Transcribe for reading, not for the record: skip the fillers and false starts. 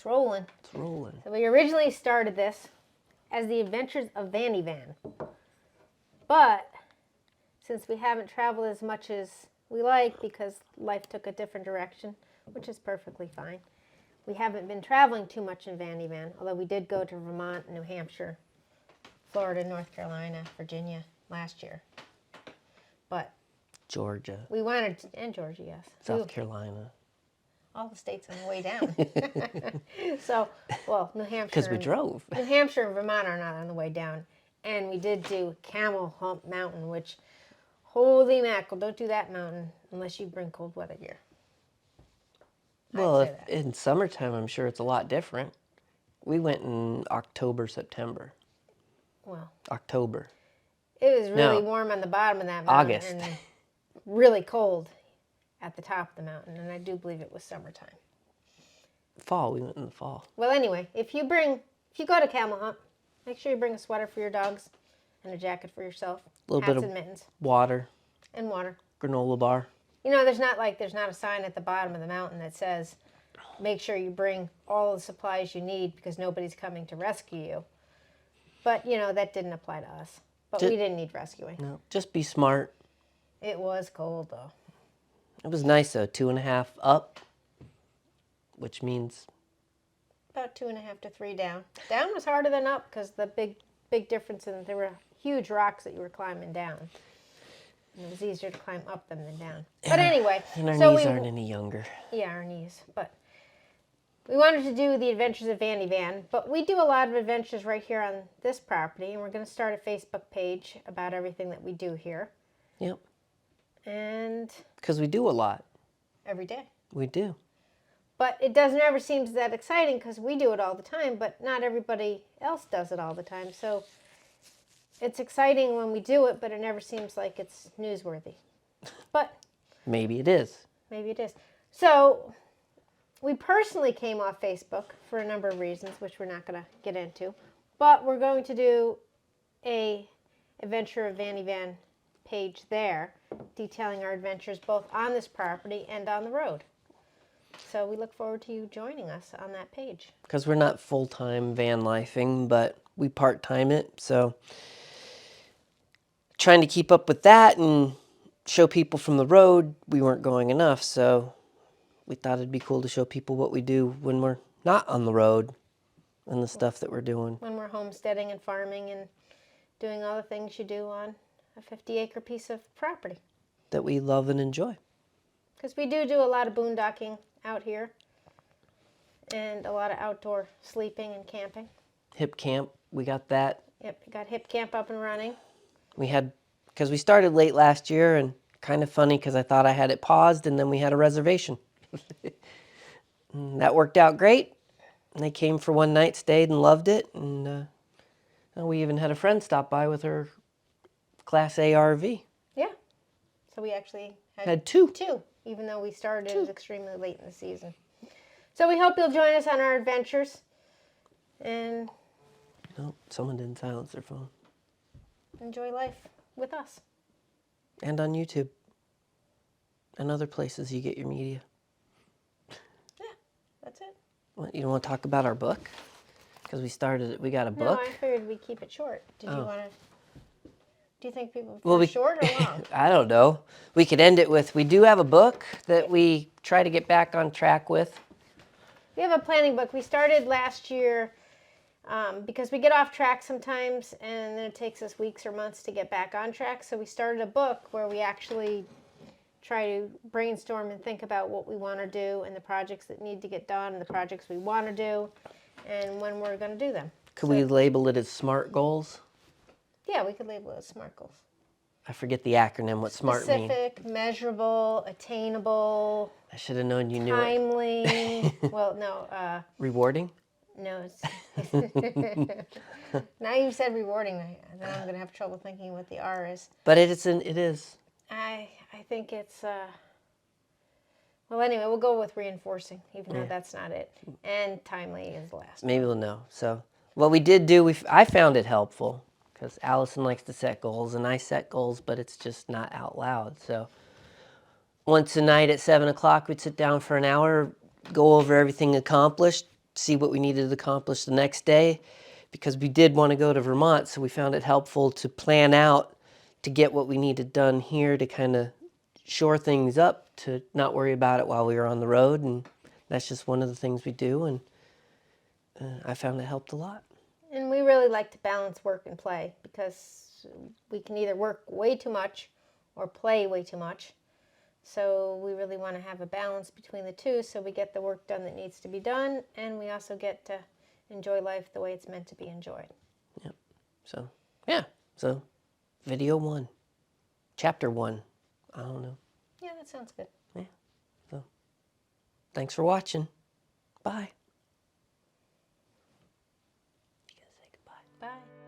It's rolling. It's rolling. So we originally started this as the Adventures of Vanny Van. But since we haven't traveled as much as we like because life took a different direction, which is perfectly fine, we haven't been traveling too much in Vanny Van, although we did go to Vermont, New Hampshire, Florida, North Carolina, Virginia last year. But Georgia. we wanted, and Georgia, yes. South Carolina. All the states on the way down. So, well, New Hampshire. Because we drove. New Hampshire and Vermont are not on the way down. And we did do Camel Hump Mountain, which, holy mackerel, don't do that mountain unless you bring cold weather gear. Well, in summertime, I'm sure it's a lot different. We went in October, September. Well, October. it was really warm on the bottom of that mountain. August. And really cold at the top of the mountain. And I do believe it was summertime. Fall. We went in the fall. Well, anyway, if you go to Camel Hump, make sure you bring a sweater for your dogs and a jacket for yourself. A little hats bit of and mittens. water. And water. Granola bar. You know, there's not a sign at the bottom of the mountain that says, make sure you bring all the supplies you need because nobody's coming to rescue you. But, you know, that didn't apply to us. But we didn't need rescuing. No, just be smart. It was cold, though. It was nice, though. 2.5 up, which means... About 2.5 to 3 down. Down was harder than up because the big difference in there were huge rocks that you were climbing down. And it was easier to climb up them than down. But anyway. And our knees aren't any younger. Yeah, our knees. But we wanted to do the Adventures of Vanny Van. But we do a lot of adventures right here on this property. And we're going to start a Facebook page about everything that we do here. Yep. And... because we do a lot. Every day. We do. But it doesn't ever seem that exciting because we do it all the time. But not everybody else does it all the time. So... it's exciting when we do it, but it never seems like it's newsworthy. But maybe it is. Maybe it is. So we personally came off Facebook for a number of reasons, which we're not going to get into. But we're going to do a Adventure of Vanny Van page there, detailing our adventures both on this property and on the road. So we look forward to you joining us on that page. Because we're not full-time van lifing, but we part-time it, so... trying to keep up with that and show people from the road, we weren't going enough, so we thought it'd be cool to show people what we do when we're not on the road and the stuff that we're doing. When we're homesteading and farming and doing all the things you do on a 50-acre piece of property. That we love and enjoy. Because we do a lot of boondocking out here and a lot of outdoor sleeping and camping. Hip camp, we got that. Yep, we got Hip Camp up and running. We had, because we started late last year, and kind of funny because I thought I had it paused, and then we had a reservation. That worked out great. And they came for one night, stayed, and loved it. And we even had a friend stop by with her Class A RV. Yeah. So we actually had two. Even though we started extremely late in the season. So we hope you'll join us on our adventures. And... oh, someone didn't silence their phone. Enjoy life with us. And on YouTube. And other places you get your media. Yeah, that's it. What, you don't want to talk about our book? Because we got a book. No, I figured we'd keep it short. Did you want to... do you think people short or long? I don't know. We could end it with, we do have a book that we try to get back on track with. We have a planning book. We started last year... because we get off track sometimes and then it takes us weeks or months to get back on track. So we started a book where we actually try to brainstorm and think about what we want to do and the projects that need to get done and the projects we want to do and when we're going to do them. Could we label it as SMART goals? Yeah, we could label it as SMART goals. I forget the acronym, what SMART means. Specific, measurable, attainable. I should have known you knew it. Timely. Well, no. Rewarding? No, it's... now you've said rewarding, then I'm going to have trouble thinking what the R is. But it is. I think it's... well, anyway, we'll go with reinforcing, even though that's not it. And timely is the last. Maybe we'll know. So what we did do, I found it helpful because Allison likes to set goals and I set goals, but it's just not out loud. So once a night at 7 o'clock, we'd sit down for an hour, go over everything accomplished, see what we needed to accomplish the next day, because we did want to go to Vermont, so we found it helpful to plan out to get what we needed done here to kind of shore things up, to not worry about it while we were on the road. And that's just one of the things we do, and I found it helped a lot. And we really like to balance work and play, because we can either work way too much or play way too much. So we really want to have a balance between the two, so we get the work done that needs to be done, and we also get to enjoy life the way it's meant to be enjoyed. Yep. So, yeah. So, video 1. Chapter 1. I don't know. Yeah, that sounds good. Yeah. So, thanks for watching. Bye. You gotta say goodbye. Bye.